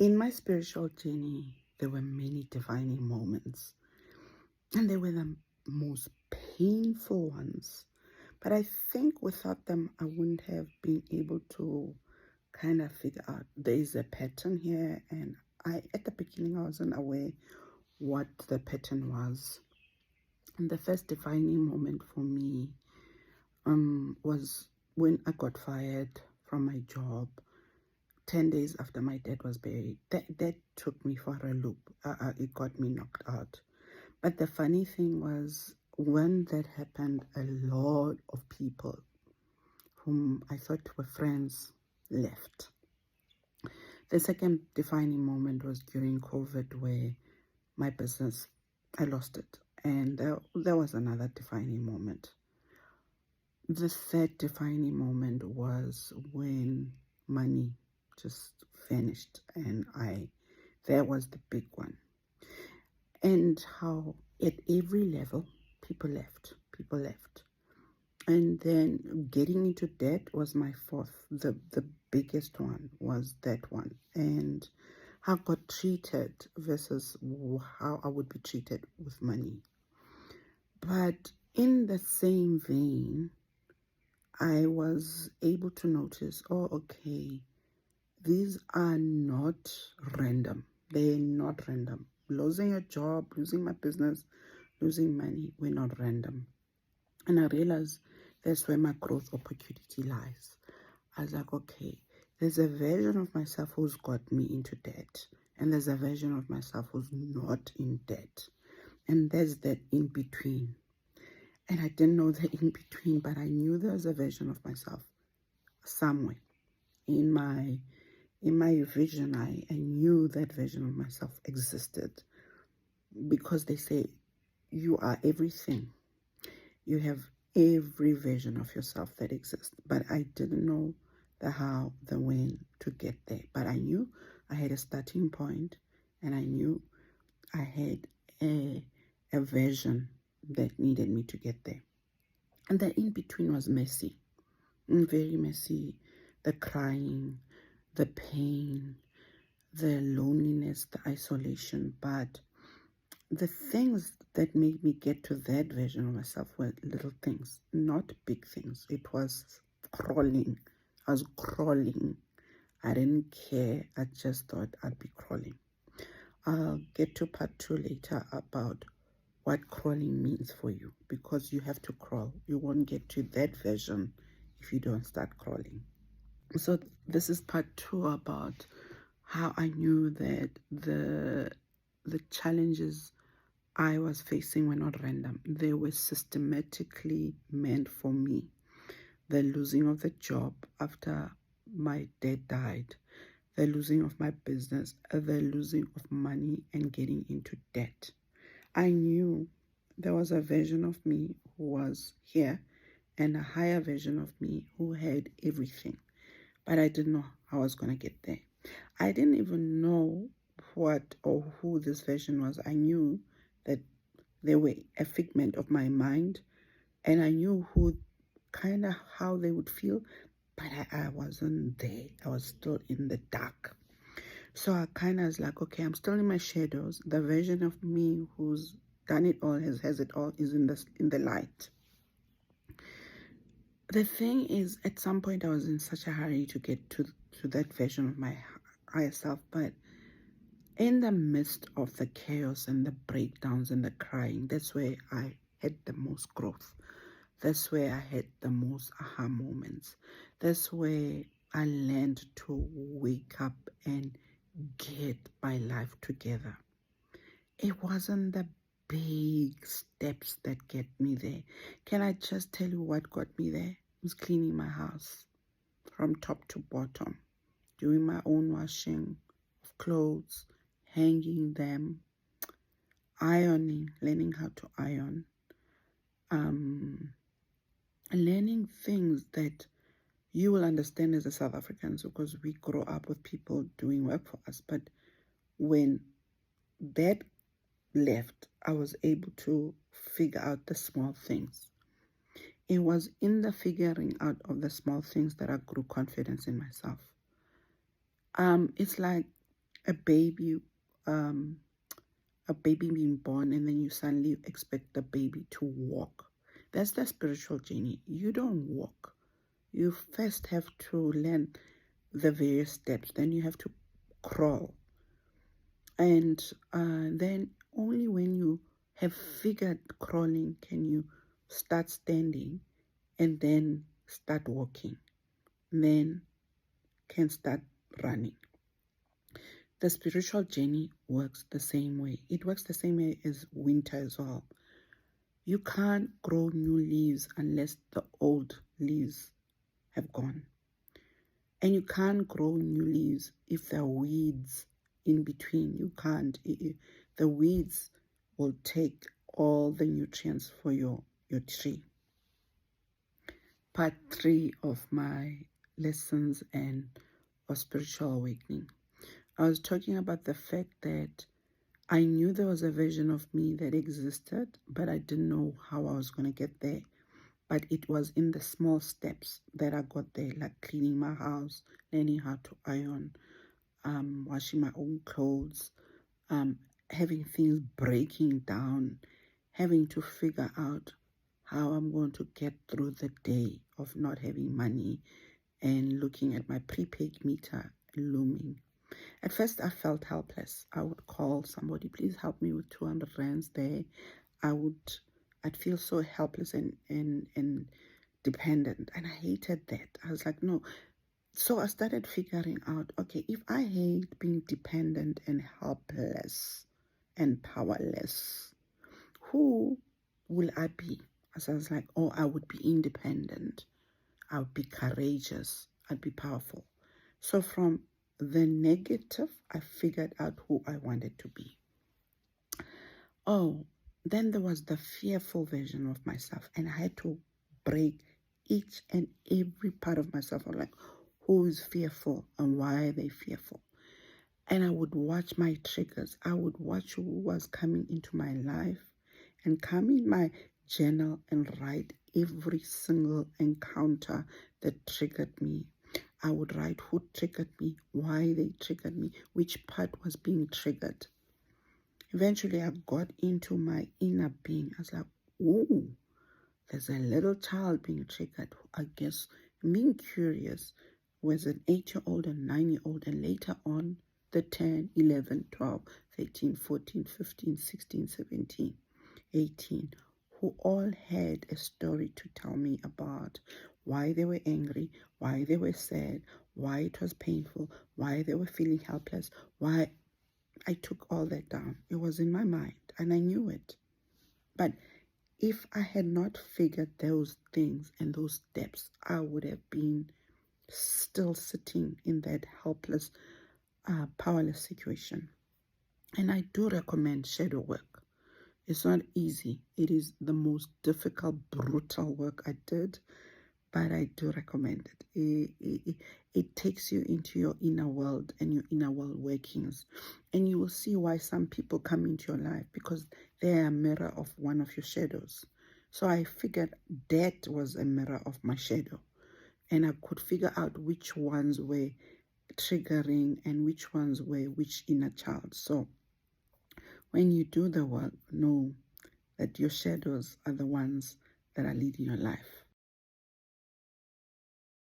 In my spiritual journey, there were many defining moments, and they were the most painful ones. But I think without them, I wouldn't have been able to kind of figure out there is a pattern here. And at the beginning, I wasn't aware what the pattern was. And the first defining moment for me was when I got fired from my job 10 days after my dad was buried. That took me for a loop. It got me knocked out. But the funny thing was, when that happened, a lot of people whom I thought were friends left. The second defining moment was during COVID, where my business, I lost it. And there was another defining moment. The third defining moment was when money just vanished, and that was the big one. And how at every level people left. And then getting into debt was my fourth. The biggest one was that one. And how I got treated versus how I would be treated with money. But in the same vein, I was able to notice, oh, okay, these are not random. They're not random. Losing a job, losing my business, losing money were not random. And I realized that's where my growth opportunity lies. I was like, okay, there's a version of myself who's got me into debt, and there's a version of myself who's not in debt. And there's that in between. And I didn't know the in between, but I knew there was a version of myself somewhere in my vision. I knew that version of myself existed, because they say you are everything. You have every version of yourself that exists. But I didn't know the how, the when to get there. But I knew I had a starting point, and I knew I had a version that needed me to get there. And the in between was messy, very messy. The crying, the pain, the loneliness, the isolation. But the things that made me get to that version of myself were little things, not big things. It was crawling. I was crawling. I didn't care. I just thought I'd be crawling. I'll get to part 2 later about what crawling means for you, because you have to crawl. You won't get to that version if you don't start crawling. So this is part 2 about how I knew that the challenges I was facing were not random. They were systematically meant for me. The losing of the job after my dad died, the losing of my business, the losing of money, and getting into debt. I knew there was a version of me who was here, and a higher version of me who had everything. But I didn't know how I was going to get there. I didn't even know what or who this version was. I knew that they were a figment of my mind, and I knew who, kind of how they would feel, but I wasn't there. I was still in the dark. So I kind of was like, okay, I'm still in my shadows. The version of me who's done it all, has it all, is in the light. The thing is, at some point I was in such a hurry to get to that version of my higher self, but in the midst of the chaos and the breakdowns and the crying, that's where I had the most growth. That's where I had the most aha moments. That's where I learned to wake up and get my life together. It wasn't the big steps that get me there. Can I just tell you what got me there? It was cleaning my house from top to bottom, doing my own washing of clothes, hanging them, ironing, learning how to iron, learning things that you will understand as a South Africans, because we grow up with people doing work for us. But when that left, I was able to figure out the small things. It was in the figuring out of the small things that I grew confidence in myself. It's like a baby, um, a baby being born, and then you suddenly expect the baby to walk. That's the spiritual journey. You don't walk. You first have to learn the various steps. Then you have to crawl. And then only when you have figured crawling can you start standing and then start walking. Then can start running. The spiritual journey works the same way. It works the same way as winter as well. You can't grow new leaves unless the old leaves have gone. And you can't grow new leaves if there are weeds in between. You can't. The weeds will take all the nutrients for your tree. Part 3 of my lessons and of spiritual awakening. I was talking about the fact that I knew there was a version of me that existed, but I didn't know how I was going to get there. But it was in the small steps that I got there, like cleaning my house, learning how to iron, washing my own clothes, having things breaking down, having to figure out how I'm going to get through the day of not having money and looking at my prepaid meter looming. At first, I felt helpless. I would call somebody, please help me with 200 rands there. I'd feel so helpless and dependent. And I hated that. I was like, no. So I started figuring out, okay, if I hate being dependent and helpless and powerless, who will I be? As I was like, oh, I would be independent. I would be courageous. I'd be powerful. So from the negative, I figured out who I wanted to be. Oh, then there was the fearful version of myself, and I had to break each and every part of myself. I'm like, who is fearful and why are they fearful? And I would watch my triggers. I would watch who was coming into my life and come in my journal and write every single encounter that triggered me. I would write who triggered me, why they triggered me, which part was being triggered. Eventually, I got into my inner being. I was like, ooh, there's a little child being triggered. I guess being curious was an 8-year-old and 9-year-old, and later on, the 10, 11, 12, 13, 14, 15, 16, 17, 18, who all had a story to tell me about why they were angry, why they were sad, why it was painful, why they were feeling helpless, why. I took all that down. It was in my mind and I knew it. But if I had not figured those things and those steps, I would have been still sitting in that helpless, powerless situation. And I do recommend shadow work. It's not easy. It is the most difficult, brutal work I did, but I do recommend it. It takes you into your inner world and your inner world workings. And you will see why some people come into your life, because they are a mirror of one of your shadows. So I figured that was a mirror of my shadow. And I could figure out which ones were triggering and which ones were which inner child. So when you do the work, know that your shadows are the ones that are leading your life.